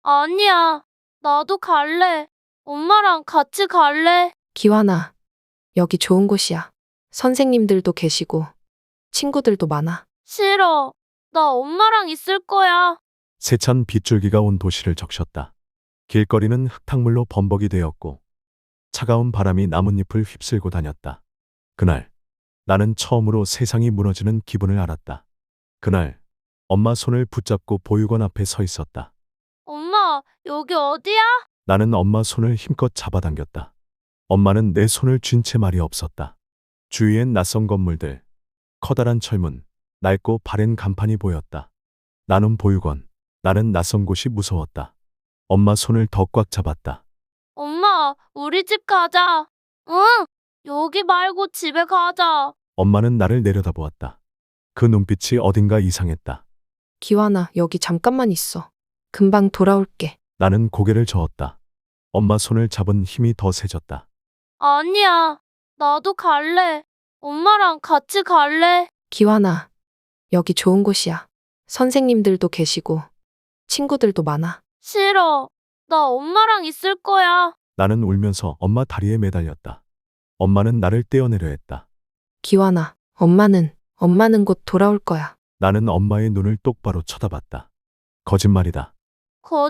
아니야. 나도 갈래. 엄마랑 같이 갈래. 기환아, 여기 좋은 곳이야. 선생님들도 계시고, 친구들도 많아. 싫어. 나 엄마랑 있을 거야. 세찬 빗줄기가 온 도시를 적셨다. 길거리는 흙탕물로 범벅이 되었고 차가운 바람이 나뭇잎을 휩쓸고 다녔다. 그날 나는 처음으로 세상이 무너지는 기분을 알았다. 그날 엄마 손을 붙잡고 보육원 앞에 서 있었다. 엄마, 여기 어디야? 나는 엄마 손을 힘껏 잡아당겼다. 엄마는 내 손을 쥔 채 말이 없었다. 주위엔 낯선 건물들, 커다란 철문, 낡고 바랜 간판이 보였다. 나는 보육원, 나는 낯선 곳이 무서웠다. 엄마 손을 더 꽉 잡았다. 엄마, 우리 집 가자. 응, 여기 말고 집에 가자. 엄마는 나를 내려다보았다. 그 눈빛이 어딘가 이상했다. 기환아, 여기 잠깐만 있어. 금방 돌아올게. 나는 고개를 저었다. 엄마 손을 잡은 힘이 더 세졌다. 아니야. 나도 갈래. 엄마랑 같이 갈래. 기환아, 여기 좋은 곳이야. 선생님들도 계시고, 친구들도 많아. 싫어. 나 엄마랑 있을 거야. 나는 울면서 엄마 다리에 매달렸다. 엄마는 나를 떼어내려 했다. 기환아, 엄마는 곧 돌아올 거야. 나는 엄마의 눈을 똑바로 쳐다봤다. 거짓말이다.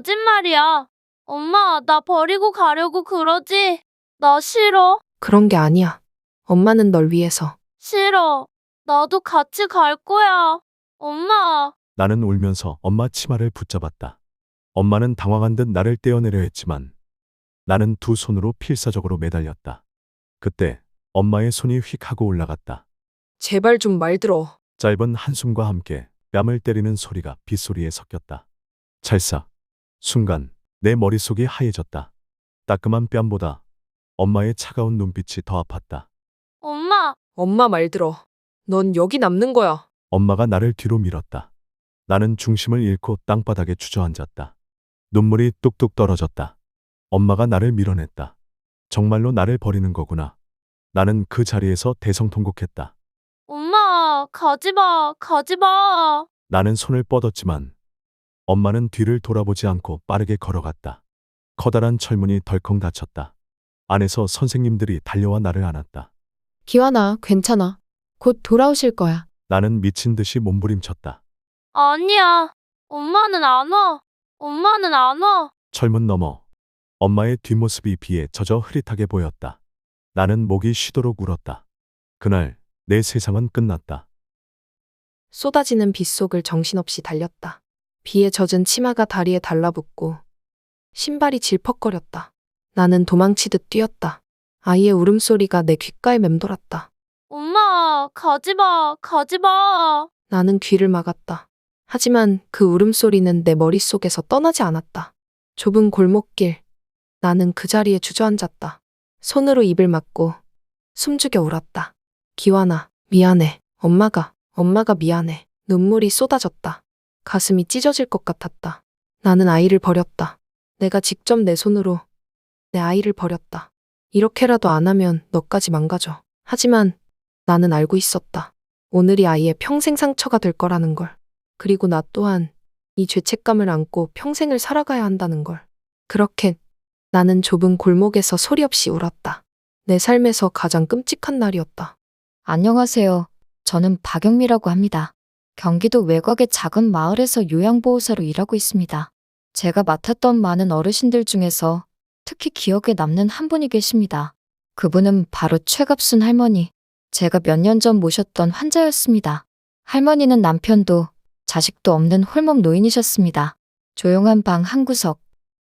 거짓말이야. 엄마, 나 버리고 가려고 그러지? 나 싫어. 그런 게 아니야. 엄마는 널 위해서. 싫어. 나도 같이 갈 거야. 엄마. 나는 울면서 엄마 치마를 붙잡았다. 엄마는 당황한 듯 나를 떼어내려 했지만 나는 두 손으로 필사적으로 매달렸다. 그때 엄마의 손이 휙 하고 올라갔다. 제발 좀 말 들어. 짧은 한숨과 함께 뺨을 때리는 소리가 빗소리에 섞였다. 찰싹. 순간 내 머릿속이 하얘졌다. 따끔한 뺨보다 엄마의 차가운 눈빛이 더 아팠다. 엄마. 엄마 말 들어. 넌 여기 남는 거야. 엄마가 나를 뒤로 밀었다. 나는 중심을 잃고 땅바닥에 주저앉았다. 눈물이 뚝뚝 떨어졌다. 엄마가 나를 밀어냈다. 정말로 나를 버리는 거구나. 나는 그 자리에서 대성통곡했다. 엄마, 가지 마. 가지 마. 나는 손을 뻗었지만 엄마는 뒤를 돌아보지 않고 빠르게 걸어갔다. 커다란 철문이 덜컹 닫혔다. 안에서 선생님들이 달려와 나를 안았다. 기환아, 괜찮아. 곧 돌아오실 거야. 나는 미친 듯이 몸부림쳤다. 아니야. 엄마는 안 와. 엄마는 안 와. 철문 너머 엄마의 뒷모습이 비에 젖어 흐릿하게 보였다. 나는 목이 쉬도록 울었다. 그날 내 세상은 끝났다. 쏟아지는 빗속을 정신없이 달렸다. 비에 젖은 치마가 다리에 달라붙고 신발이 질퍽거렸다. 나는 도망치듯 뛰었다. 아이의 울음소리가 내 귓가에 맴돌았다. 엄마, 가지 마. 가지 마. 나는 귀를 막았다. 하지만 그 울음소리는 내 머릿속에서 떠나지 않았다. 좁은 골목길. 나는 그 자리에 주저앉았다. 손으로 입을 막고 숨죽여 울었다. 기환아, 미안해. 엄마가 미안해. 눈물이 쏟아졌다. 가슴이 찢어질 것 같았다. 나는 아이를 버렸다. 내가 직접 내 손으로 내 아이를 버렸다. 이렇게라도 안 하면 너까지 망가져. 하지만 나는 알고 있었다. 오늘이 아이의 평생 상처가 될 거라는 걸. 그리고 나 또한 이 죄책감을 안고 평생을 살아가야 한다는 걸. 그렇게 나는 좁은 골목에서 소리 없이 울었다. 내 삶에서 가장 끔찍한 날이었다. 안녕하세요. 저는 박영미라고 합니다. 경기도 외곽의 작은 마을에서 요양보호사로 일하고 있습니다. 제가 맡았던 많은 어르신들 중에서 특히 기억에 남는 한 분이 계십니다. 그분은 바로 최갑순 할머니. 제가 몇 년 전 모셨던 환자였습니다. 할머니는 남편도 자식도 없는 홀몸 노인이셨습니다. 조용한 방 한 구석,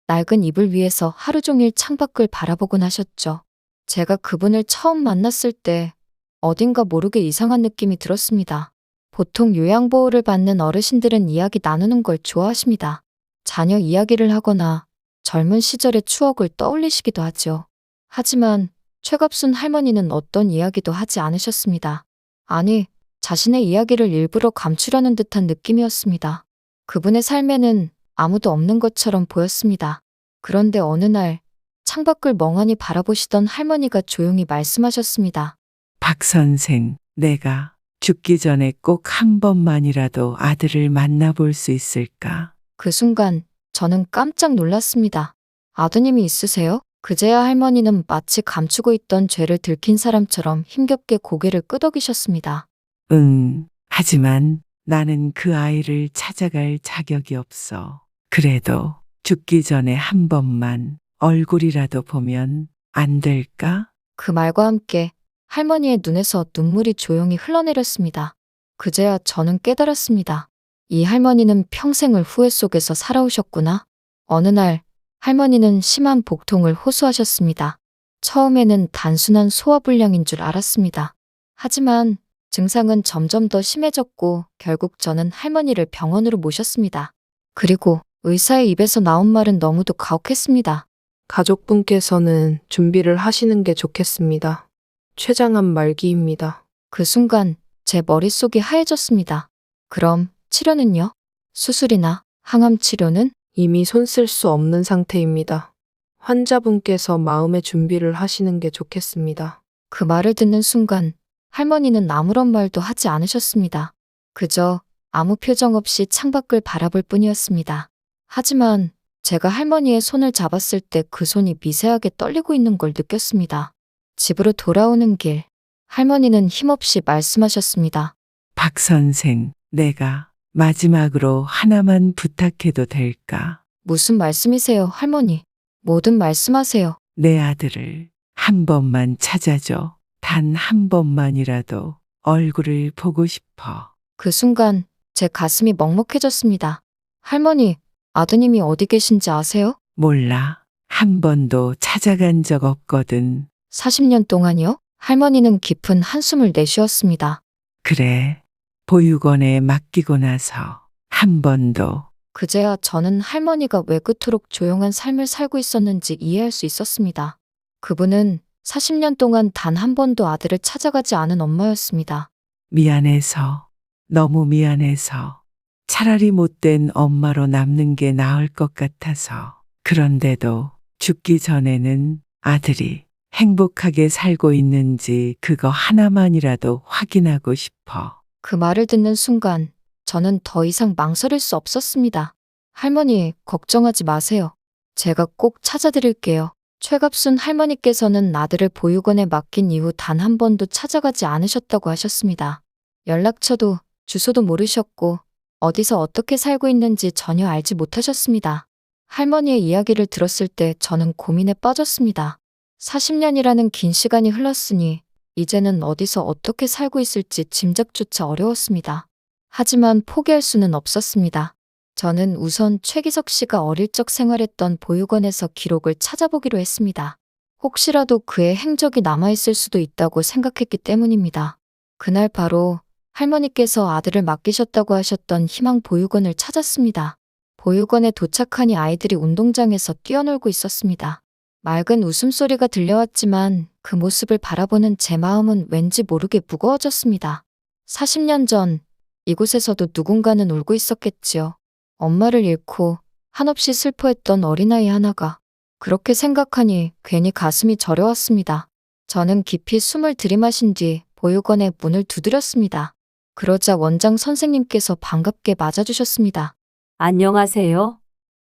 낡은 이불 위에서 하루 종일 창밖을 바라보곤 하셨죠. 제가 그분을 처음 만났을 때 어딘가 모르게 이상한 느낌이 들었습니다. 보통 요양보호를 받는 어르신들은 이야기 나누는 걸 좋아하십니다. 자녀 이야기를 하거나 젊은 시절의 추억을 떠올리시기도 하죠. 하지만 최갑순 할머니는 어떤 이야기도 하지 않으셨습니다. 아니, 자신의 이야기를 일부러 감추려는 듯한 느낌이었습니다. 그분의 삶에는 아무도 없는 것처럼 보였습니다. 그런데 어느 날 창밖을 멍하니 바라보시던 할머니가 조용히 말씀하셨습니다. 박 선생, 내가 죽기 전에 꼭 한 번만이라도 아들을 만나볼 수 있을까? 그 순간 저는 깜짝 놀랐습니다. 아드님이 있으세요? 그제야 할머니는 마치 감추고 있던 죄를 들킨 사람처럼 힘겹게 고개를 끄덕이셨습니다. 응. 하지만 나는 그 아이를 찾아갈 자격이 없어. 그래도 죽기 전에 한 번만 얼굴이라도 보면 안 될까? 그 말과 함께 할머니의 눈에서 눈물이 조용히 흘러내렸습니다. 그제야 저는 깨달았습니다. 이 할머니는 평생을 후회 속에서 살아오셨구나. 어느 날 할머니는 심한 복통을 호소하셨습니다. 처음에는 단순한 소화불량인 줄 알았습니다. 하지만 증상은 점점 더 심해졌고 결국 저는 할머니를 병원으로 모셨습니다. 그리고 의사의 입에서 나온 말은 너무도 가혹했습니다. 가족분께서는 준비를 하시는 게 좋겠습니다. 췌장암 말기입니다. 그 순간 제 머릿속이 하얘졌습니다. 그럼 치료는요? 수술이나 항암 치료는? 이미 손 쓸 수 없는 상태입니다. 환자분께서 마음의 준비를 하시는 게 좋겠습니다. 그 말을 듣는 순간 할머니는 아무런 말도 하지 않으셨습니다. 그저 아무 표정 없이 창밖을 바라볼 뿐이었습니다. 하지만 제가 할머니의 손을 잡았을 때 그 손이 미세하게 떨리고 있는 걸 느꼈습니다. 집으로 돌아오는 길, 할머니는 힘없이 말씀하셨습니다. 박 선생, 내가 마지막으로 하나만 부탁해도 될까? 무슨 말씀이세요, 할머니? 뭐든 말씀하세요. 내 아들을 한 번만 찾아줘. 단 한 번만이라도 얼굴을 보고 싶어. 그 순간 제 가슴이 먹먹해졌습니다. 할머니, 아드님이 어디 계신지 아세요? 몰라. 한 번도 찾아간 적 없거든. 40년 동안이요? 할머니는 깊은 한숨을 내쉬었습니다. 그래. 보육원에 맡기고 나서 한 번도. 그제야 저는 할머니가 왜 그토록 조용한 삶을 살고 있었는지 이해할 수 있었습니다. 그분은 40년 동안 단 한 번도 아들을 찾아가지 않은 엄마였습니다. 미안해서. 너무 미안해서. 차라리 못된 엄마로 남는 게 나을 것 같아서. 그런데도 죽기 전에는 아들이 행복하게 살고 있는지 그거 하나만이라도 확인하고 싶어. 그 말을 듣는 순간 저는 더 이상 망설일 수 없었습니다. 할머니, 걱정하지 마세요. 제가 꼭 찾아드릴게요. 최갑순 할머니께서는 아들을 보육원에 맡긴 이후 단 한 번도 찾아가지 않으셨다고 하셨습니다. 연락처도 주소도 모르셨고 어디서 어떻게 살고 있는지 전혀 알지 못하셨습니다. 할머니의 이야기를 들었을 때 저는 고민에 빠졌습니다. 40년이라는 긴 시간이 흘렀으니 이제는 어디서 어떻게 살고 있을지 짐작조차 어려웠습니다. 하지만 포기할 수는 없었습니다. 저는 우선 최기석 씨가 어릴 적 생활했던 보육원에서 기록을 찾아보기로 했습니다. 혹시라도 그의 행적이 남아있을 수도 있다고 생각했기 때문입니다. 그날 바로 할머니께서 아들을 맡기셨다고 하셨던 희망보육원을 찾았습니다. 보육원에 도착하니 아이들이 운동장에서 뛰어놀고 있었습니다. 맑은 웃음소리가 들려왔지만 그 모습을 바라보는 제 마음은 왠지 모르게 무거워졌습니다. 40년 전 이곳에서도 누군가는 울고 있었겠지요. 엄마를 잃고 한없이 슬퍼했던 어린아이 하나가. 그렇게 생각하니 괜히 가슴이 저려왔습니다. 저는 깊이 숨을 들이마신 뒤 보육원의 문을 두드렸습니다. 그러자 원장 선생님께서 반갑게 맞아주셨습니다. 안녕하세요.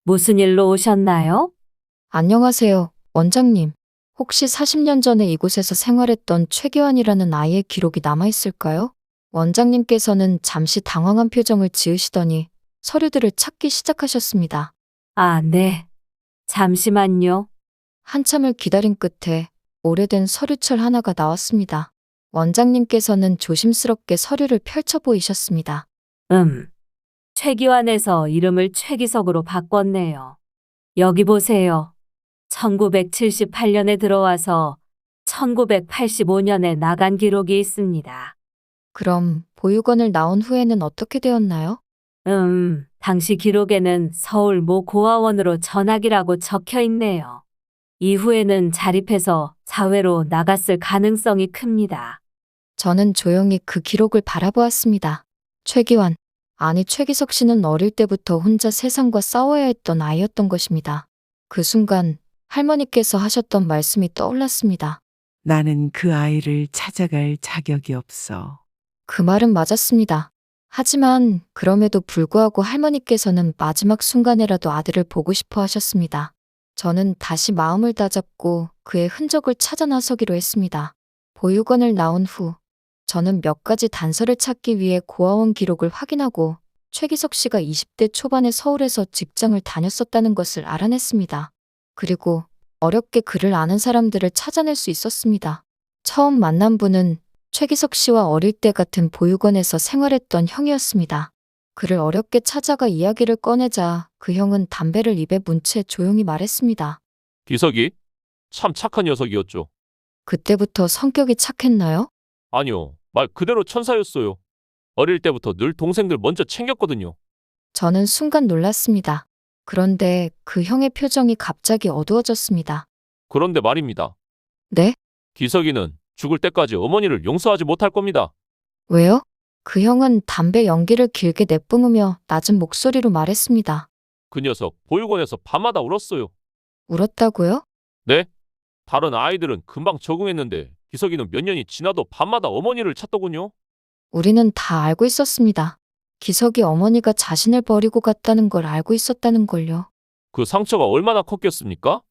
무슨 일로 오셨나요? 안녕하세요, 원장님. 혹시 40년 전에 이곳에서 생활했던 최기환이라는 아이의 기록이 남아있을까요? 원장님께서는 잠시 당황한 표정을 지으시더니 서류들을 찾기 시작하셨습니다. 아, 네. 잠시만요. 한참을 기다린 끝에 오래된 서류철 하나가 나왔습니다. 원장님께서는 조심스럽게 서류를 펼쳐 보이셨습니다. 최기환에서 이름을 최기석으로 바꿨네요. 여기 보세요. 1978년에 들어와서 1985년에 나간 기록이 있습니다. 그럼 보육원을 나온 후에는 어떻게 되었나요? 당시 기록에는 서울 모 고아원으로 전학이라고 적혀 있네요. 이후에는 자립해서 사회로 나갔을 가능성이 큽니다. 저는 조용히 그 기록을 바라보았습니다. 최기환, 아니 최기석 씨는 어릴 때부터 혼자 세상과 싸워야 했던 아이였던 것입니다. 그 순간 할머니께서 하셨던 말씀이 떠올랐습니다. 나는 그 아이를 찾아갈 자격이 없어. 그 말은 맞았습니다. 하지만 그럼에도 불구하고 할머니께서는 마지막 순간에라도 아들을 보고 싶어 하셨습니다. 저는 다시 마음을 다잡고 그의 흔적을 찾아 나서기로 했습니다. 보육원을 나온 후 저는 몇 가지 단서를 찾기 위해 고아원 기록을 확인하고 최기석 씨가 20대 초반에 서울에서 직장을 다녔었다는 것을 알아냈습니다. 그리고 어렵게 그를 아는 사람들을 찾아낼 수 있었습니다. 처음 만난 분은 최기석 씨와 어릴 때 같은 보육원에서 생활했던 형이었습니다. 그를 어렵게 찾아가 이야기를 꺼내자 그 형은 담배를 입에 문 채 조용히 말했습니다. 기석이 참 착한 녀석이었죠. 그때부터 성격이 착했나요? 아니요, 말 그대로 천사였어요. 어릴 때부터 늘 동생들 먼저 챙겼거든요. 저는 순간 놀랐습니다. 그런데 그 형의 표정이 갑자기 어두워졌습니다. 그런데 말입니다. 네? 기석이는 죽을 때까지 어머니를 용서하지 못할 겁니다. 왜요? 그 형은 담배 연기를 길게 내뿜으며 낮은 목소리로 말했습니다. 그 녀석 보육원에서 밤마다 울었어요. 울었다고요? 네? 다른 아이들은 금방 적응했는데 기석이는 몇 년이 지나도 밤마다 어머니를 찾더군요. 우리는 다 알고 있었습니다. 기석이 어머니가 자신을 버리고 갔다는 걸 알고 있었다는 걸요. 그 상처가 얼마나 컸겠습니까?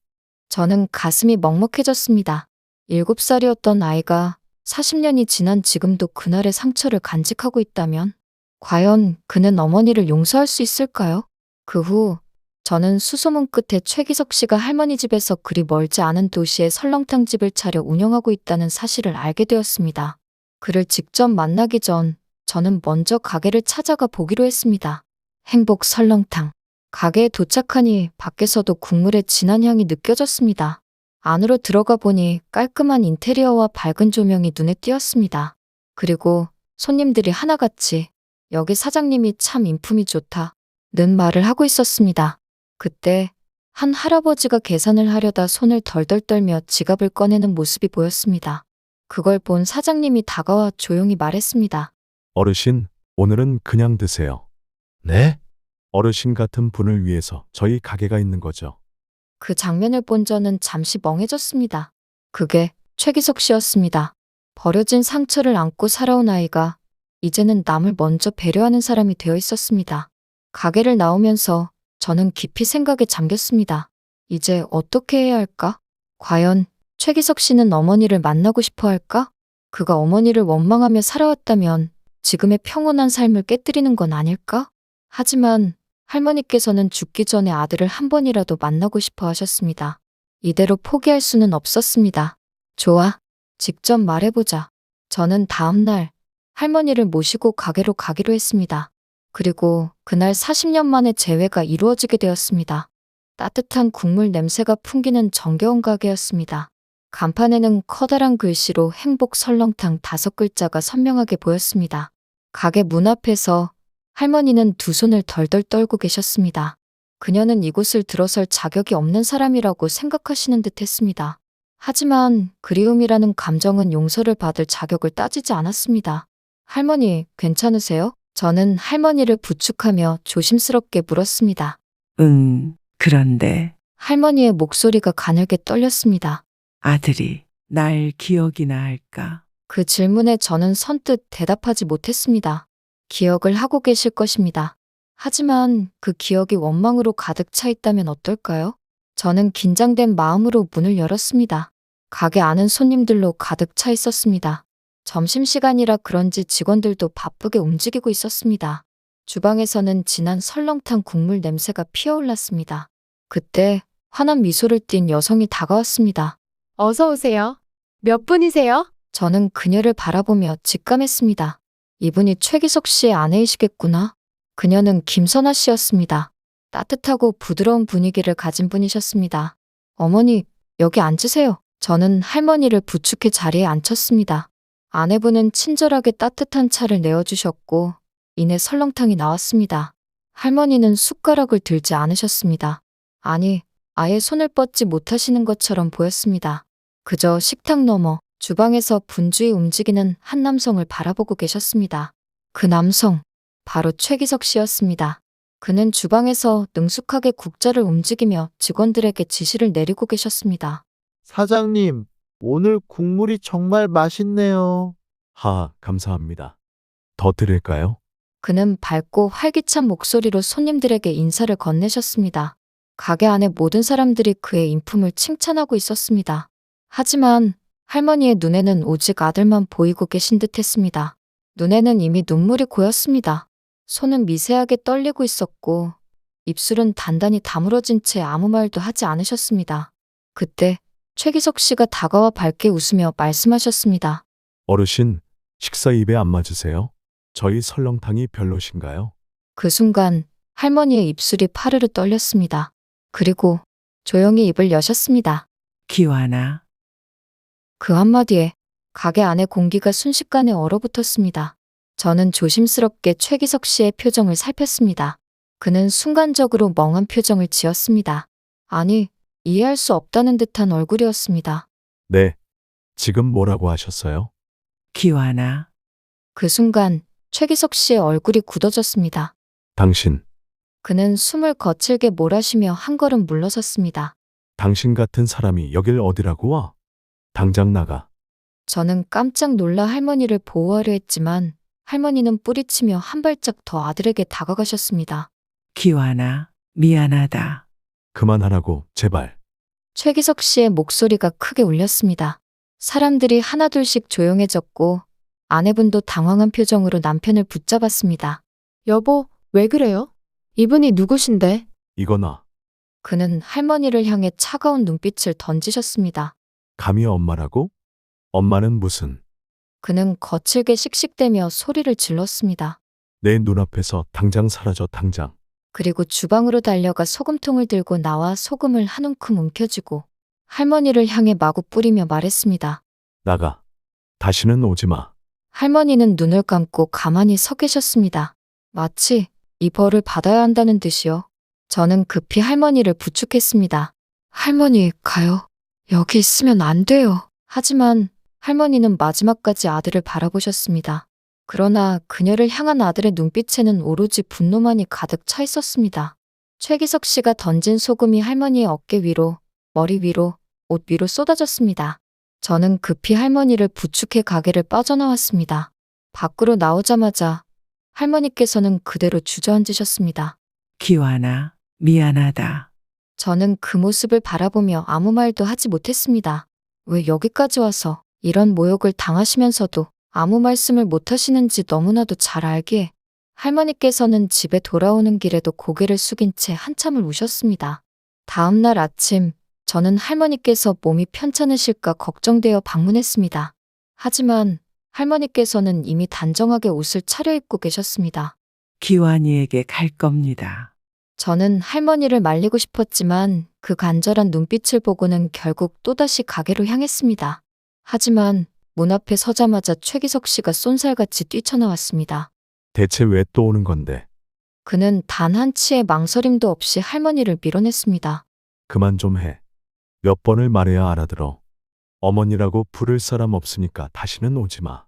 저는 가슴이 먹먹해졌습니다. 7살이었던 아이가 40년이 지난 지금도 그날의 상처를 간직하고 있다면 과연 그는 어머니를 용서할 수 있을까요? 그 후 저는 수소문 끝에 최기석 씨가 할머니 집에서 그리 멀지 않은 도시에 설렁탕 집을 차려 운영하고 있다는 사실을 알게 되었습니다. 그를 직접 만나기 전 저는 먼저 가게를 찾아가 보기로 했습니다. 행복 설렁탕. 가게에 도착하니 밖에서도 국물의 진한 향이 느껴졌습니다. 안으로 들어가 보니 깔끔한 인테리어와 밝은 조명이 눈에 띄었습니다. 그리고 손님들이 하나같이 여기 사장님이 참 인품이 좋다 는 말을 하고 있었습니다. 그때 한 할아버지가 계산을 하려다 손을 덜덜 떨며 지갑을 꺼내는 모습이 보였습니다. 그걸 본 사장님이 다가와 조용히 말했습니다. 어르신, 오늘은 그냥 드세요. 네? 어르신 같은 분을 위해서 저희 가게가 있는 거죠. 그 장면을 본 저는 잠시 멍해졌습니다. 그게 최기석 씨였습니다. 버려진 상처를 안고 살아온 아이가 이제는 남을 먼저 배려하는 사람이 되어 있었습니다. 가게를 나오면서 저는 깊이 생각에 잠겼습니다. 이제 어떻게 해야 할까? 과연 최기석 씨는 어머니를 만나고 싶어 할까? 그가 어머니를 원망하며 살아왔다면 지금의 평온한 삶을 깨뜨리는 건 아닐까? 하지만 할머니께서는 죽기 전에 아들을 한 번이라도 만나고 싶어 하셨습니다. 이대로 포기할 수는 없었습니다. 좋아. 직접 말해보자. 저는 다음 날 할머니를 모시고 가게로 가기로 했습니다. 그리고 그날 40년 만에 재회가 이루어지게 되었습니다. 따뜻한 국물 냄새가 풍기는 정겨운 가게였습니다. 간판에는 커다란 글씨로 행복 설렁탕 5글자가 선명하게 보였습니다. 가게 문 앞에서 할머니는 두 손을 덜덜 떨고 계셨습니다. 그녀는 이곳을 들어설 자격이 없는 사람이라고 생각하시는 듯 했습니다. 하지만 그리움이라는 감정은 용서를 받을 자격을 따지지 않았습니다. 할머니, 괜찮으세요? 저는 할머니를 부축하며 조심스럽게 물었습니다. 그런데 할머니의 목소리가 가늘게 떨렸습니다. 아들이 날 기억이나 할까? 그 질문에 저는 선뜻 대답하지 못했습니다. 기억을 하고 계실 것입니다. 하지만 그 기억이 원망으로 가득 차 있다면 어떨까요? 저는 긴장된 마음으로 문을 열었습니다. 가게 안은 손님들로 가득 차 있었습니다. 점심시간이라 그런지 직원들도 바쁘게 움직이고 있었습니다. 주방에서는 진한 설렁탕 국물 냄새가 피어올랐습니다. 그때 환한 미소를 띤 여성이 다가왔습니다. 어서 오세요. 몇 분이세요? 저는 그녀를 바라보며 직감했습니다. 이분이 최기석 씨의 아내이시겠구나. 그녀는 김선아 씨였습니다. 따뜻하고 부드러운 분위기를 가진 분이셨습니다. 어머니, 여기 앉으세요. 저는 할머니를 부축해 자리에 앉혔습니다. 아내분은 친절하게 따뜻한 차를 내어주셨고 이내 설렁탕이 나왔습니다. 할머니는 숟가락을 들지 않으셨습니다. 아니, 아예 손을 뻗지 못하시는 것처럼 보였습니다. 그저 식탁 너머 주방에서 분주히 움직이는 한 남성을 바라보고 계셨습니다. 그 남성, 바로 최기석 씨였습니다. 그는 주방에서 능숙하게 국자를 움직이며 직원들에게 지시를 내리고 계셨습니다. 사장님, 오늘 국물이 정말 맛있네요. 감사합니다. 더 드릴까요? 그는 밝고 활기찬 목소리로 손님들에게 인사를 건네셨습니다. 가게 안의 모든 사람들이 그의 인품을 칭찬하고 있었습니다. 하지만 할머니의 눈에는 오직 아들만 보이고 계신 듯 했습니다. 눈에는 이미 눈물이 고였습니다. 손은 미세하게 떨리고 있었고 입술은 단단히 다물어진 채 아무 말도 하지 않으셨습니다. 그때 최기석 씨가 다가와 밝게 웃으며 말씀하셨습니다. 어르신, 식사 입에 안 맞으세요? 저희 설렁탕이 별로신가요? 그 순간 할머니의 입술이 파르르 떨렸습니다. 그리고 조용히 입을 여셨습니다. 기완아, 그 한마디에 가게 안의 공기가 순식간에 얼어붙었습니다. 저는 조심스럽게 최기석 씨의 표정을 살폈습니다. 그는 순간적으로 멍한 표정을 지었습니다. 아니, 이해할 수 없다는 듯한 얼굴이었습니다. 네. 지금 뭐라고 하셨어요? 기완아, 그 순간 최기석 씨의 얼굴이 굳어졌습니다. 당신, 그는 숨을 거칠게 몰아쉬며 한 걸음 물러섰습니다. 당신 같은 사람이 여길 어디라고 와? 당장 나가. 저는 깜짝 놀라 할머니를 보호하려 했지만 할머니는 뿌리치며 한 발짝 더 아들에게 다가가셨습니다. 기완아, 미안하다. 그만하라고, 제발. 최기석 씨의 목소리가 크게 울렸습니다. 사람들이 하나둘씩 조용해졌고 아내분도 당황한 표정으로 남편을 붙잡았습니다. 여보, 왜 그래요? 이분이 누구신데? 이거나, 그는 할머니를 향해 차가운 눈빛을 던지셨습니다. 감히 엄마라고? 엄마는 무슨, 그는 거칠게 씩씩대며 소리를 질렀습니다. 내 눈앞에서 당장 사라져, 당장. 그리고 주방으로 달려가 소금통을 들고 나와 소금을 한 움큼 움켜쥐고 할머니를 향해 마구 뿌리며 말했습니다. 나가. 다시는 오지 마. 할머니는 눈을 감고 가만히 서 계셨습니다. 마치 이 벌을 받아야 한다는 듯이요. 저는 급히 할머니를 부축했습니다. 할머니, 가요. 여기 있으면 안 돼요. 하지만 할머니는 마지막까지 아들을 바라보셨습니다. 그러나 그녀를 향한 아들의 눈빛에는 오로지 분노만이 가득 차 있었습니다. 최기석 씨가 던진 소금이 할머니의 어깨 위로, 머리 위로, 옷 위로 쏟아졌습니다. 저는 급히 할머니를 부축해 가게를 빠져나왔습니다. 밖으로 나오자마자 할머니께서는 그대로 주저앉으셨습니다. 기완아, 미안하다. 저는 그 모습을 바라보며 아무 말도 하지 못했습니다. 왜 여기까지 와서 이런 모욕을 당하시면서도 아무 말씀을 못 하시는지 너무나도 잘 알기에 할머니께서는 집에 돌아오는 길에도 고개를 숙인 채 한참을 우셨습니다. 다음 날 아침, 저는 할머니께서 몸이 편찮으실까 걱정되어 방문했습니다. 하지만 할머니께서는 이미 단정하게 옷을 차려입고 계셨습니다. 기완이에게 갈 겁니다. 저는 할머니를 말리고 싶었지만 그 간절한 눈빛을 보고는 결국 또다시 가게로 향했습니다. 하지만 문 앞에 서자마자 최기석 씨가 쏜살같이 뛰쳐나왔습니다. 대체 왜 또 오는 건데? 그는 단 한치의 망설임도 없이 할머니를 밀어냈습니다. 그만 좀 해. 몇 번을 말해야 알아들어. 어머니라고 부를 사람 없으니까 다시는 오지 마.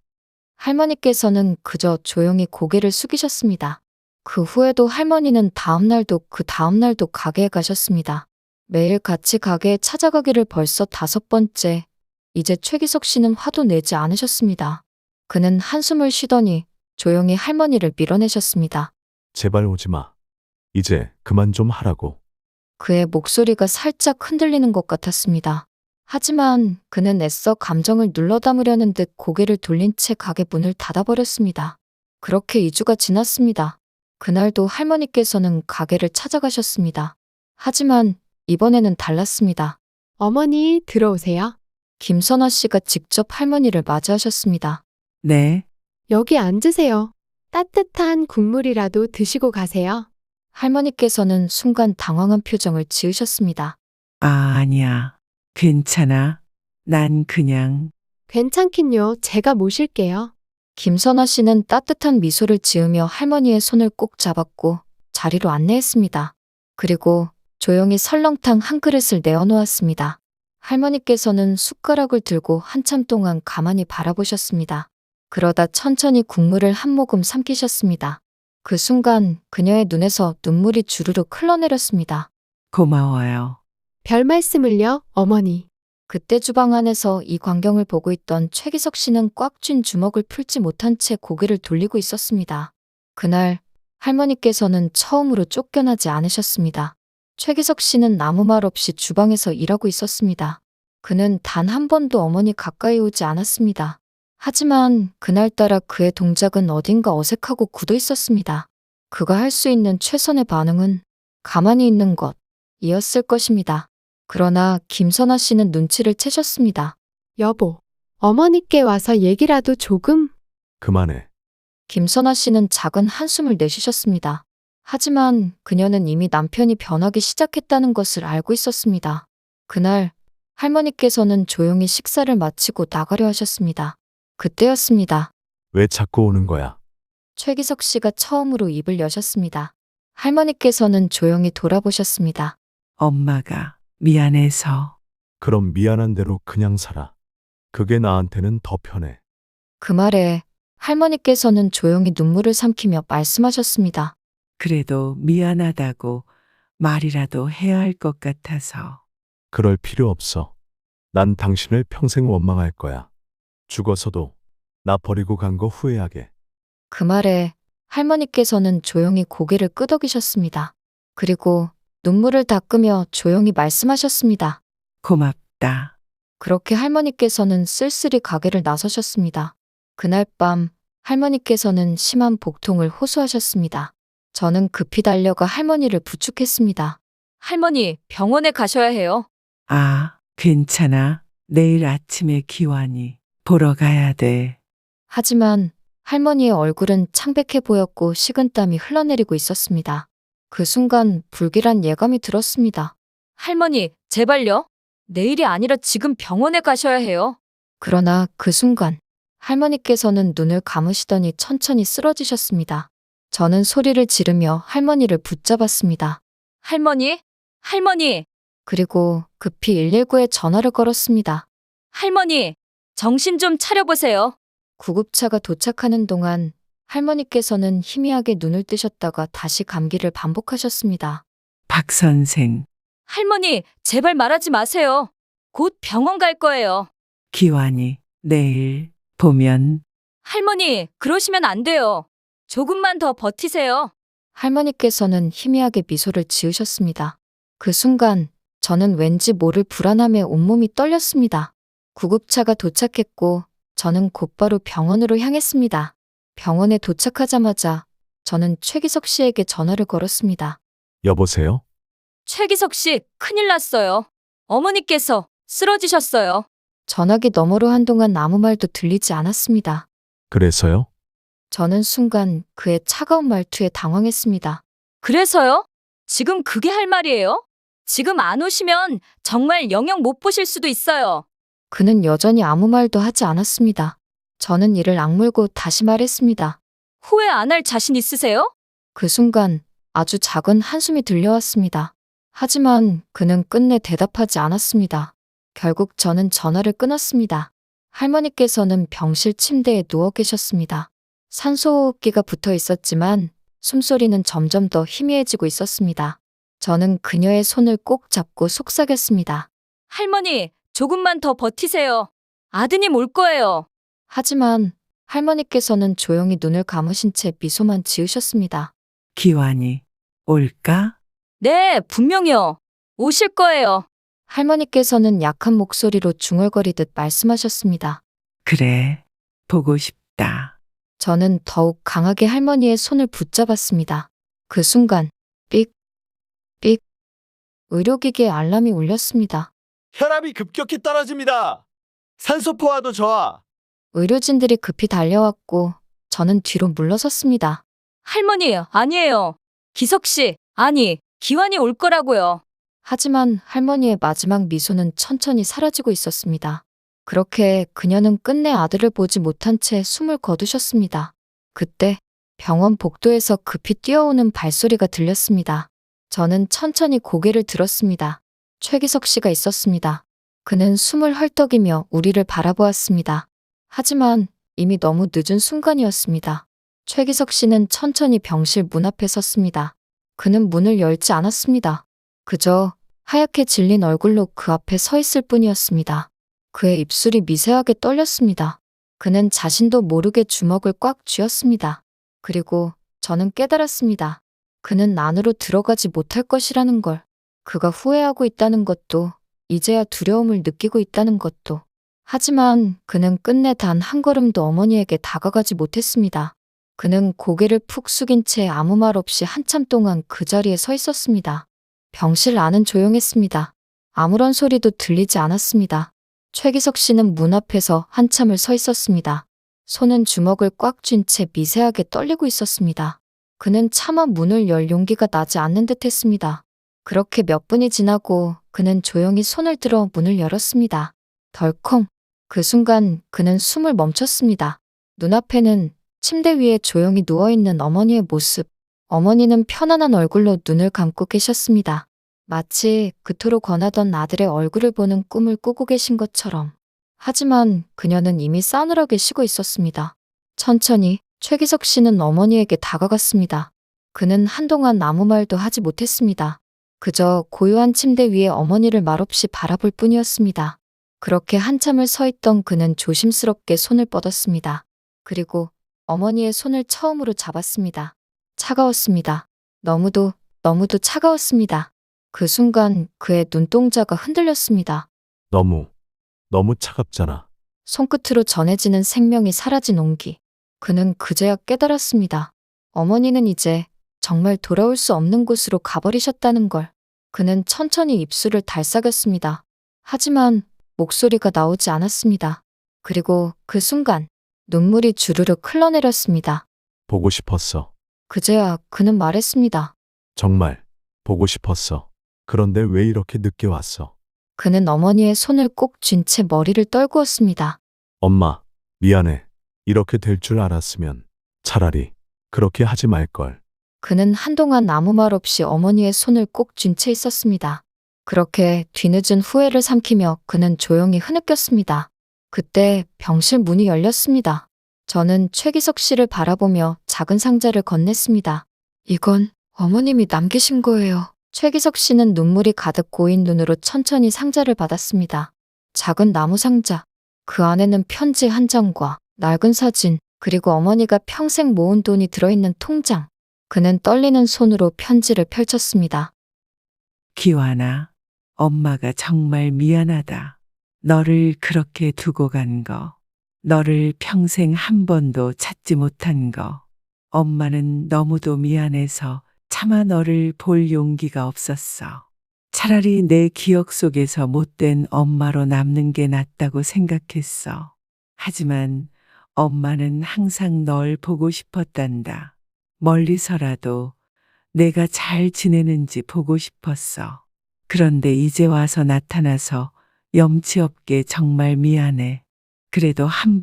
할머니께서는 그저 조용히 고개를 숙이셨습니다. 그 후에도 할머니는 다음 날도 그 다음 날도 가게에 가셨습니다. 매일 같이 가게에 찾아가기를 벌써 5번째. 이제 최기석 씨는 화도 내지 않으셨습니다. 그는 한숨을 쉬더니 조용히 할머니를 밀어내셨습니다. 제발 오지 마. 이제 그만 좀 하라고. 그의 목소리가 살짝 흔들리는 것 같았습니다. 하지만 그는 애써 감정을 눌러 담으려는 듯 고개를 돌린 채 가게 문을 닫아버렸습니다. 그렇게 2주가 지났습니다. 그날도 할머니께서는 가게를 찾아가셨습니다. 하지만 이번에는 달랐습니다. 어머니, 들어오세요. 김선화 씨가 직접 할머니를 맞이하셨습니다. 네, 여기 앉으세요. 따뜻한 국물이라도 드시고 가세요. 할머니께서는 순간 당황한 표정을 지으셨습니다. 아니야. 괜찮아. 난 그냥 괜찮긴요. 제가 모실게요. 김선화 씨는 따뜻한 미소를 지으며 할머니의 손을 꼭 잡았고 자리로 안내했습니다. 그리고 조용히 설렁탕 한 그릇을 내어놓았습니다. 할머니께서는 숟가락을 들고 한참 동안 가만히 바라보셨습니다. 그러다 천천히 국물을 한 모금 삼키셨습니다. 그 순간 그녀의 눈에서 눈물이 주르륵 흘러내렸습니다. 고마워요. 별 말씀을요, 어머니. 그때 주방 안에서 이 광경을 보고 있던 최기석 씨는 꽉 쥔 주먹을 풀지 못한 채 고개를 돌리고 있었습니다. 그날 할머니께서는 처음으로 쫓겨나지 않으셨습니다. 최기석 씨는 아무 말 없이 주방에서 일하고 있었습니다. 그는 단 한 번도 어머니 가까이 오지 않았습니다. 하지만 그날따라 그의 동작은 어딘가 어색하고 굳어 있었습니다. 그가 할 수 있는 최선의 반응은 가만히 있는 것이었을 것입니다. 그러나 김선아 씨는 눈치를 채셨습니다. 여보, 어머니께 와서 얘기라도 조금. 그만해. 김선아 씨는 작은 한숨을 내쉬셨습니다. 하지만 그녀는 이미 남편이 변하기 시작했다는 것을 알고 있었습니다. 그날 할머니께서는 조용히 식사를 마치고 나가려 하셨습니다. 그때였습니다. 왜 자꾸 오는 거야? 최기석 씨가 처음으로 입을 여셨습니다. 할머니께서는 조용히 돌아보셨습니다. 엄마가 미안해서. 그럼 미안한 대로 그냥 살아. 그게 나한테는 더 편해. 그 말에 할머니께서는 조용히 눈물을 삼키며 말씀하셨습니다. 그래도 미안하다고 말이라도 해야 할 것 같아서. 그럴 필요 없어. 난 당신을 평생 원망할 거야. 죽어서도 나 버리고 간 거 후회하게. 그 말에 할머니께서는 조용히 고개를 끄덕이셨습니다. 그리고 눈물을 닦으며 조용히 말씀하셨습니다. 고맙다. 그렇게 할머니께서는 쓸쓸히 가게를 나서셨습니다. 그날 밤 할머니께서는 심한 복통을 호소하셨습니다. 저는 급히 달려가 할머니를 부축했습니다. 할머니, 병원에 가셔야 해요. 아, 괜찮아. 내일 아침에 기환이 보러 가야 돼. 하지만 할머니의 얼굴은 창백해 보였고 식은땀이 흘러내리고 있었습니다. 그 순간 불길한 예감이 들었습니다. 할머니, 제발요. 내일이 아니라 지금 병원에 가셔야 해요. 그러나 그 순간 할머니께서는 눈을 감으시더니 천천히 쓰러지셨습니다. 저는 소리를 지르며 할머니를 붙잡았습니다. 할머니, 할머니. 그리고 급히 119에 전화를 걸었습니다. 할머니, 정신 좀 차려보세요. 구급차가 도착하는 동안 할머니께서는 희미하게 눈을 뜨셨다가 다시 감기를 반복하셨습니다. 박 선생, 할머니, 제발 말하지 마세요. 곧 병원 갈 거예요. 기환이 내일 보면. 할머니, 그러시면 안 돼요. 조금만 더 버티세요. 할머니께서는 희미하게 미소를 지으셨습니다. 그 순간 저는 왠지 모를 불안함에 온몸이 떨렸습니다. 구급차가 도착했고 저는 곧바로 병원으로 향했습니다. 병원에 도착하자마자 저는 최기석 씨에게 전화를 걸었습니다. 여보세요? 최기석 씨, 큰일 났어요. 어머니께서 쓰러지셨어요. 전화기 너머로 한동안 아무 말도 들리지 않았습니다. 그래서요? 저는 순간 그의 차가운 말투에 당황했습니다. 그래서요? 지금 그게 할 말이에요? 지금 안 오시면 정말 영영 못 보실 수도 있어요. 그는 여전히 아무 말도 하지 않았습니다. 저는 이를 악물고 다시 말했습니다. 후회 안 할 자신 있으세요? 그 순간 아주 작은 한숨이 들려왔습니다. 하지만 그는 끝내 대답하지 않았습니다. 결국 저는 전화를 끊었습니다. 할머니께서는 병실 침대에 누워 계셨습니다. 산소호흡기가 붙어 있었지만 숨소리는 점점 더 희미해지고 있었습니다. 저는 그녀의 손을 꼭 잡고 속삭였습니다. 할머니, 조금만 더 버티세요. 아드님 올 거예요. 하지만 할머니께서는 조용히 눈을 감으신 채 미소만 지으셨습니다. 기환이 올까? 네, 분명히요. 오실 거예요. 할머니께서는 약한 목소리로 중얼거리듯 말씀하셨습니다. 그래, 보고 싶다. 저는 더욱 강하게 할머니의 손을 붙잡았습니다. 그 순간 삑, 삑 의료기기의 알람이 울렸습니다. 혈압이 급격히 떨어집니다. 산소 포화도 저하. 의료진들이 급히 달려왔고 저는 뒤로 물러섰습니다. 할머니, 아니에요. 기석 씨, 아니, 기환이 올 거라고요. 하지만 할머니의 마지막 미소는 천천히 사라지고 있었습니다. 그렇게 그녀는 끝내 아들을 보지 못한 채 숨을 거두셨습니다. 그때 병원 복도에서 급히 뛰어오는 발소리가 들렸습니다. 저는 천천히 고개를 들었습니다. 최기석 씨가 있었습니다. 그는 숨을 헐떡이며 우리를 바라보았습니다. 하지만 이미 너무 늦은 순간이었습니다. 최기석 씨는 천천히 병실 문 앞에 섰습니다. 그는 문을 열지 않았습니다. 그저 하얗게 질린 얼굴로 그 앞에 서 있을 뿐이었습니다. 그의 입술이 미세하게 떨렸습니다. 그는 자신도 모르게 주먹을 꽉 쥐었습니다. 그리고 저는 깨달았습니다. 그는 안으로 들어가지 못할 것이라는 걸. 그가 후회하고 있다는 것도, 이제야 두려움을 느끼고 있다는 것도. 하지만 그는 끝내 단 한 걸음도 어머니에게 다가가지 못했습니다. 그는 고개를 푹 숙인 채 아무 말 없이 한참 동안 그 자리에 서 있었습니다. 병실 안은 조용했습니다. 아무런 소리도 들리지 않았습니다. 최기석 씨는 문 앞에서 한참을 서 있었습니다. 손은 주먹을 꽉 쥔 채 미세하게 떨리고 있었습니다. 그는 차마 문을 열 용기가 나지 않는 듯 했습니다. 그렇게 몇 분이 지나고 그는 조용히 손을 들어 문을 열었습니다. 덜컹. 그 순간 그는 숨을 멈췄습니다. 눈앞에는 침대 위에 조용히 누워있는 어머니의 모습. 어머니는 편안한 얼굴로 눈을 감고 계셨습니다. 마치 그토록 권하던 아들의 얼굴을 보는 꿈을 꾸고 계신 것처럼. 하지만 그녀는 이미 싸늘하게 쉬고 있었습니다. 천천히 최기석 씨는 어머니에게 다가갔습니다. 그는 한동안 아무 말도 하지 못했습니다. 그저 고요한 침대 위에 어머니를 말없이 바라볼 뿐이었습니다. 그렇게 한참을 서 있던 그는 조심스럽게 손을 뻗었습니다. 그리고 어머니의 손을 처음으로 잡았습니다. 차가웠습니다. 너무도 차가웠습니다. 그 순간 그의 눈동자가 흔들렸습니다. 너무 차갑잖아. 손끝으로 전해지는 생명이 사라진 온기. 그는 그제야 깨달았습니다. 어머니는 이제 정말 돌아올 수 없는 곳으로 가버리셨다는 걸. 그는 천천히 입술을 달싹였습니다. 하지만 목소리가 나오지 않았습니다. 그리고 그 순간 눈물이 주르륵 흘러내렸습니다. 보고 싶었어. 그제야 그는 말했습니다. 정말 보고 싶었어. 그런데 왜 이렇게 늦게 왔어? 그는 어머니의 손을 꼭 쥔 채 머리를 떨구었습니다. 엄마, 미안해. 이렇게 될 줄 알았으면 차라리 그렇게 하지 말걸. 그는 한동안 아무 말 없이 어머니의 손을 꼭 쥔 채 있었습니다. 그렇게 뒤늦은 후회를 삼키며 그는 조용히 흐느꼈습니다. 그때 병실 문이 열렸습니다. 저는 최기석 씨를 바라보며 작은 상자를 건넸습니다. 이건 어머님이 남기신 거예요. 최기석 씨는 눈물이 가득 고인 눈으로 천천히 상자를 받았습니다. 작은 나무 상자. 그 안에는 편지 한 장과 낡은 사진, 그리고 어머니가 평생 모은 돈이 들어있는 통장. 그는 떨리는 손으로 편지를 펼쳤습니다. 기환아, 엄마가 정말 미안하다. 너를 그렇게 두고 간 거, 너를 평생 한 번도 찾지 못한 거, 엄마는 너무도 미안해서 차마 너를 볼 용기가 없었어. 차라리 내 기억 속에서 못된 엄마로 남는 게 낫다고 생각했어. 하지만 엄마는 항상 널 보고 싶었단다. 멀리서라도 내가 잘 지내는지 보고 싶었어. 그런데 이제 와서 나타나서 염치 없게 정말 미안해. 그래도 한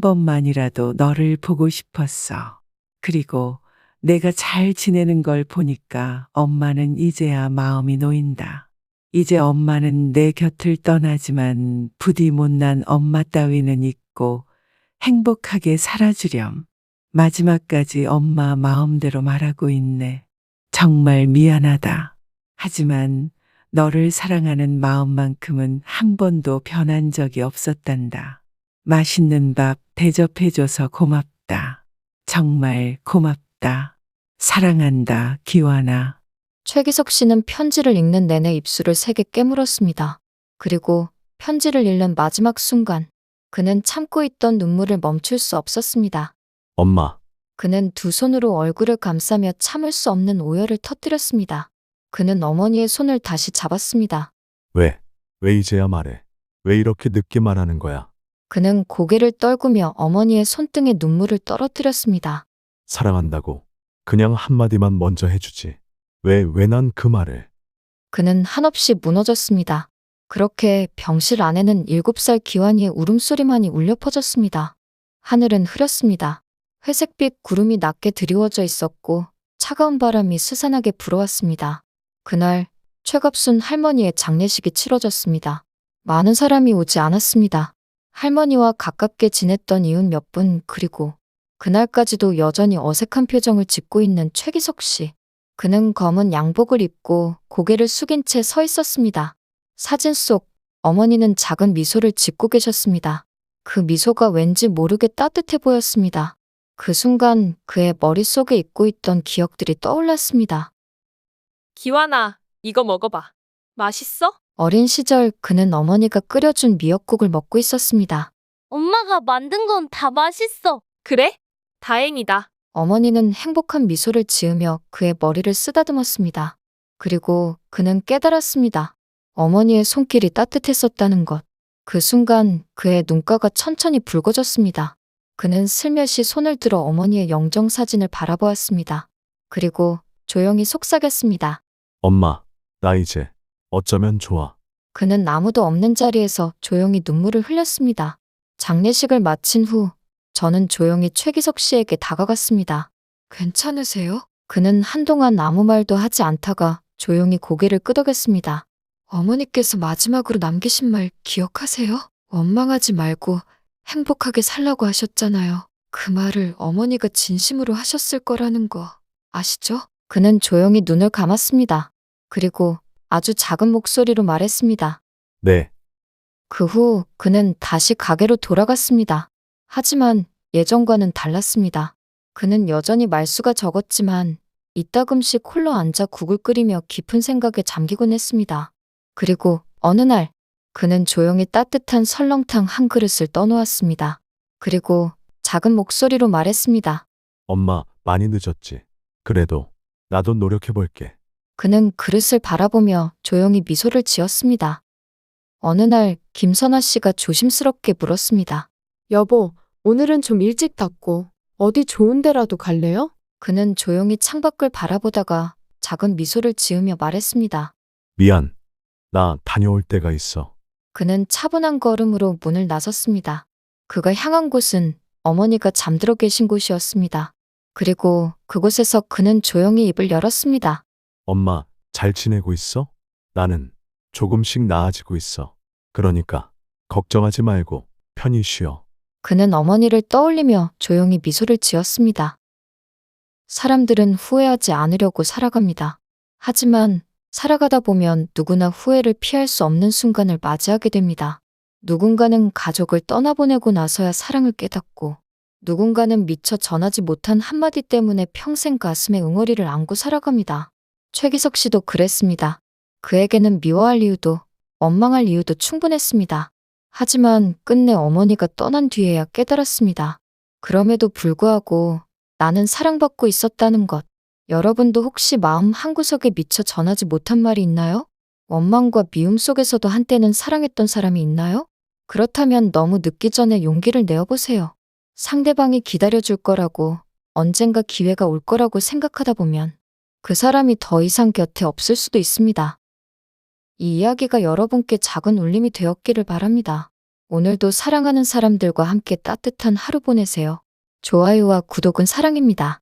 번만이라도 너를 보고 싶었어. 그리고 내가 잘 지내는 걸 보니까 엄마는 이제야 마음이 놓인다. 이제 엄마는 내 곁을 떠나지만 부디 못난 엄마 따위는 있고 행복하게 살아주렴. 마지막까지 엄마 마음대로 말하고 있네. 정말 미안하다. 하지만 너를 사랑하는 마음만큼은 한 번도 변한 적이 없었단다. 맛있는 밥 대접해줘서 고맙다. 정말 고맙다. 사랑한다, 기환아. 최기석 씨는 편지를 읽는 내내 입술을 세게 깨물었습니다. 그리고 편지를 읽는 마지막 순간, 그는 참고 있던 눈물을 멈출 수 없었습니다. 엄마, 그는 두 손으로 얼굴을 감싸며 참을 수 없는 오열을 터뜨렸습니다. 그는 어머니의 손을 다시 잡았습니다. 왜 이제야 말해? 왜 이렇게 늦게 말하는 거야? 그는 고개를 떨구며 어머니의 손등에 눈물을 떨어뜨렸습니다. 사랑한다고 그냥 한마디만 먼저 해주지. 왜 난 그 말을. 그는 한없이 무너졌습니다. 그렇게 병실 안에는 7살 기환이의 울음소리만이 울려 퍼졌습니다. 하늘은 흐렸습니다. 회색빛 구름이 낮게 드리워져 있었고 차가운 바람이 스산하게 불어왔습니다. 그날 최갑순 할머니의 장례식이 치러졌습니다. 많은 사람이 오지 않았습니다. 할머니와 가깝게 지냈던 이웃 몇 분, 그리고 그날까지도 여전히 어색한 표정을 짓고 있는 최기석 씨. 그는 검은 양복을 입고 고개를 숙인 채 서 있었습니다. 사진 속 어머니는 작은 미소를 짓고 계셨습니다. 그 미소가 왠지 모르게 따뜻해 보였습니다. 그 순간 그의 머릿속에 잊고 있던 기억들이 떠올랐습니다. 기완아, 이거 먹어봐. 맛있어? 어린 시절 그는 어머니가 끓여준 미역국을 먹고 있었습니다. 엄마가 만든 건 다 맛있어. 그래? 다행이다. 어머니는 행복한 미소를 지으며 그의 머리를 쓰다듬었습니다. 그리고 그는 깨달았습니다. 어머니의 손길이 따뜻했었다는 것. 그 순간 그의 눈가가 천천히 붉어졌습니다. 그는 슬며시 손을 들어 어머니의 영정사진을 바라보았습니다. 그리고 조용히 속삭였습니다. 엄마, 나 이제 어쩌면 좋아. 그는 아무도 없는 자리에서 조용히 눈물을 흘렸습니다. 장례식을 마친 후 저는 조용히 최기석 씨에게 다가갔습니다. 괜찮으세요? 그는 한동안 아무 말도 하지 않다가 조용히 고개를 끄덕였습니다. 어머니께서 마지막으로 남기신 말 기억하세요? 원망하지 말고 행복하게 살라고 하셨잖아요. 그 말을 어머니가 진심으로 하셨을 거라는 거 아시죠? 그는 조용히 눈을 감았습니다. 그리고 아주 작은 목소리로 말했습니다. 네, 그 후 그는 다시 가게로 돌아갔습니다. 하지만 예전과는 달랐습니다. 그는 여전히 말수가 적었지만 이따금씩 홀로 앉아 국을 끓이며 깊은 생각에 잠기곤 했습니다. 그리고 어느 날 그는 조용히 따뜻한 설렁탕 한 그릇을 떠놓았습니다. 그리고 작은 목소리로 말했습니다. 엄마, 많이 늦었지. 그래도 나도 노력해 볼게. 그는 그릇을 바라보며 조용히 미소를 지었습니다. 어느 날 김선아 씨가 조심스럽게 물었습니다. 여보, 오늘은 좀 일찍 닫고 어디 좋은 데라도 갈래요? 그는 조용히 창밖을 바라보다가 작은 미소를 지으며 말했습니다. 미안. 나 다녀올 때가 있어. 그는 차분한 걸음으로 문을 나섰습니다. 그가 향한 곳은 어머니가 잠들어 계신 곳이었습니다. 그리고 그곳에서 그는 조용히 입을 열었습니다. 엄마, 잘 지내고 있어? 나는 조금씩 나아지고 있어. 그러니까 걱정하지 말고 편히 쉬어. 그는 어머니를 떠올리며 조용히 미소를 지었습니다. 사람들은 후회하지 않으려고 살아갑니다. 하지만 살아가다 보면 누구나 후회를 피할 수 없는 순간을 맞이하게 됩니다. 누군가는 가족을 떠나보내고 나서야 사랑을 깨닫고, 누군가는 미처 전하지 못한 한마디 때문에 평생 가슴에 응어리를 안고 살아갑니다. 최기석 씨도 그랬습니다. 그에게는 미워할 이유도 원망할 이유도 충분했습니다. 하지만 끝내 어머니가 떠난 뒤에야 깨달았습니다. 그럼에도 불구하고 나는 사랑받고 있었다는 것. 여러분도 혹시 마음 한구석에 미처 전하지 못한 말이 있나요? 원망과 미움 속에서도 한때는 사랑했던 사람이 있나요? 그렇다면 너무 늦기 전에 용기를 내어보세요. 상대방이 기다려줄 거라고, 언젠가 기회가 올 거라고 생각하다 보면 그 사람이 더 이상 곁에 없을 수도 있습니다. 이 이야기가 여러분께 작은 울림이 되었기를 바랍니다. 오늘도 사랑하는 사람들과 함께 따뜻한 하루 보내세요. 좋아요와 구독은 사랑입니다.